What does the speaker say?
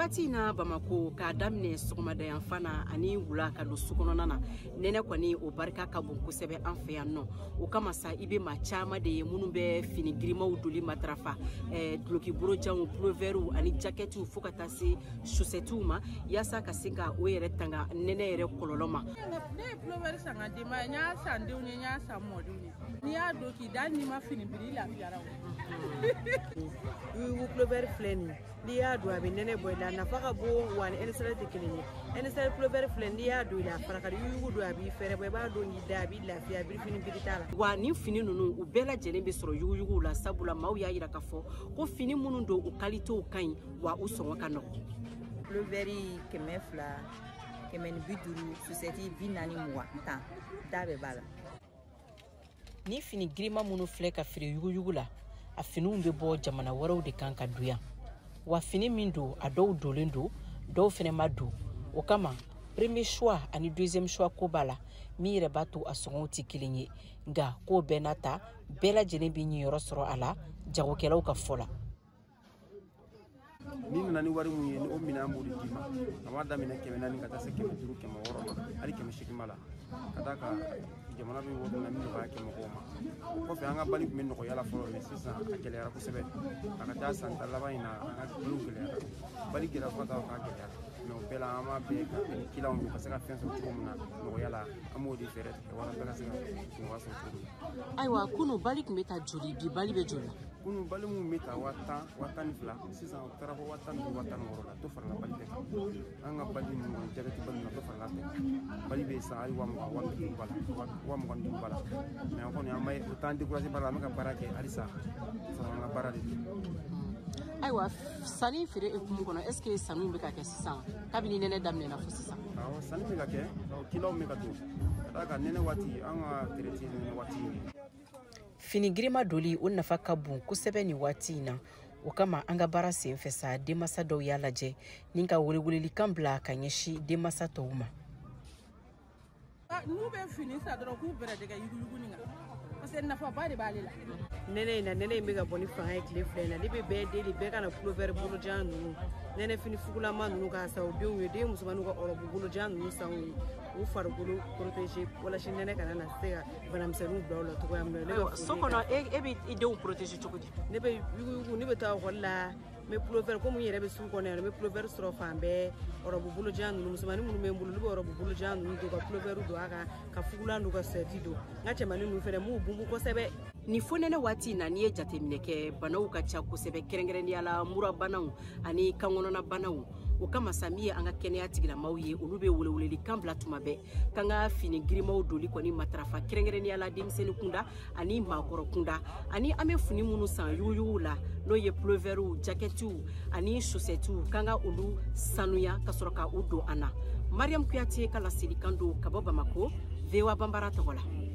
wati na Bamako ka damne sogomada yan fana ani wula ka do sukonona na nene kwani o barika ka bon kosebe an fe yan no o kama sa ibe ma chama de munu be fini grima u doli matrafa bloki buro jangu pulloveru ani jacketu fokata se chaussettes ma yasa ka singa o yere tanga nene yere kololoma ne pullover sanga de ma nya sande o nya samodu ni ya doki dan ni ma fini biri la fiara yu pullover fleni ni ya do abi nene boy la na faka bo wan ensele de keleni ensele pullover fleni ya do la faraka yu do abi fere boy ba do ni da bi la fia biri fini biri tala wa ni fini nunu u bela jelen be soro yugu la sabula maw ya yira ka fo ko fini munu do u qualité o kan wa u songo kano pullover kemefla kemen biduru society binani mwa ta dabe bala ni fini grima munu fle ka firi yugu la a fini be bo jamana waraw de kan ka duya wa fini min do a dow dolendo dow fene madu o kama premier choix ani deuxième choix ko bala mi yɛrɛ b'a to a sɔngɔw tɛ kelen ye nka ko bɛɛ n'a ta bɛɛ lajɛlen bɛ ɲiyɔrɔ sɔrɔ a la jagokɛlaw ka fɔ la. ni nana ni wari mun ye ni o minɛn b'o de d'i ma a b'a daminɛ 400 ka taa se 500 600 ma hali 800 ma la ka taa ka jamana bɛ wɔɔrɔ na min nɔgɔya kɛ mɔgɔw ma o kɔfɛ an ka bali tun bɛ nɔgɔya la fɔlɔ mɛ sisan a gɛlɛyara kosɛbɛ a ka taa san ta laban in na an ka baliw gɛlɛyara bali gɛlɛya fo ka taa k'a gɛlɛyara mɛ o bɛɛ la an b'a bɛɛ ka ni kilanw ka se ka fɛn sɔrɔ cogo min na nɔgɔya la an b'o de fɛɛrɛ tigɛ wala bɛɛ ka se ka nɔgɔya sɔrɔ cogo min na. ayiwa kunu bali tun bɛ taa joli bi bali bɛ joli la. kunu bali mun bɛ ta 10,000 sisan o taara fɔ 10,000 10,600 la to farala bali bɛɛ kan an ka bali ninnu jabɛti bali na to farala bɛɛ bali bɛ san hali 20,000 bala 20,000 bala mɛ an kɔni an bɛ o t'an découragé baara la an bɛ ka baara kɛ halisa fɔlɔ an ka baara de don. ayiwa sanni feere hukumu kɔnɔ est ce que sanu bɛ ka kɛ sisan kabini nɛnɛ daminɛna fo sisan. awɔ sanni bɛ ka kɛ kilaw bɛ ka don ka d'a kan nɛnɛ waati an ka traité nɛnɛ waati ye. fini grima doli o nafa ka bon kosɛbɛ ni waati in na o kama an ka baara sen fɛ sa denmasa dɔw y'a lajɛ ni ka welewelelikan bila ka ɲɛsin denmasa tɔw ma. n'u bɛ fini sa dɔrɔn k'u bɛrɛ dɛgɛ yugu nin kan parce que nafaba de b'ale la. nɛnɛ in bɛ ka bɔ ni fanga ye tile fila in na ne bɛ bɛɛ deli bɛɛ kana pullover bolojan ninnu nɛnɛ fini fugulama ninnu k'a san o denw ye den musomanninw ka ɔrɔbu bolojan ninnu san u ye u farikolo protéger walasa nɛnɛ kana na se ka banamisɛnninw bila o la cogoya min na. so kɔnɔ e bɛ i denw protéger cogo di. ne bɛ yugu ne bɛ taa ekɔli la n bɛ pullover komi n yɛrɛ bɛ sugu kɔnɔ yan n bɛ pullover sɔrɔ fan bɛɛ ɔrɔbu bolojan ninnu musomannin minnu bɛ n bolo olu bɛ ɔrɔbu bolojan ninnu don ka pullover don a kan ka fugulan don ka sɛti don n ka cɛmannin ninnu fana m'u bunbun kosɛbɛ. ni fo nɛnɛ waati na n'i ye jateminɛ kɛ banaw ka ca kosɛbɛ kɛrɛnkɛrɛnnenya la mura banaw ani kankɔnɔna banaw o kama sa min ye an ka kɛnɛya tigilamaw ye olu bɛ welewelelikan bila tuma bɛɛ k'an ka fini girimaw doli kɔni matarafa kɛrɛnkɛrɛnnenya la denmisɛnnin kunda ani maakɔrɔ kunda ani an bɛ fini minnu san yuguyugu la n'o ye pulloverw jakɛtiw ani chaussettes k'an ka olu sanuya ka sɔrɔ ka u don an na. Mariam Kuyate ka laselikan don ka bɔ Bamako VOA Bambara tɔgɔ la.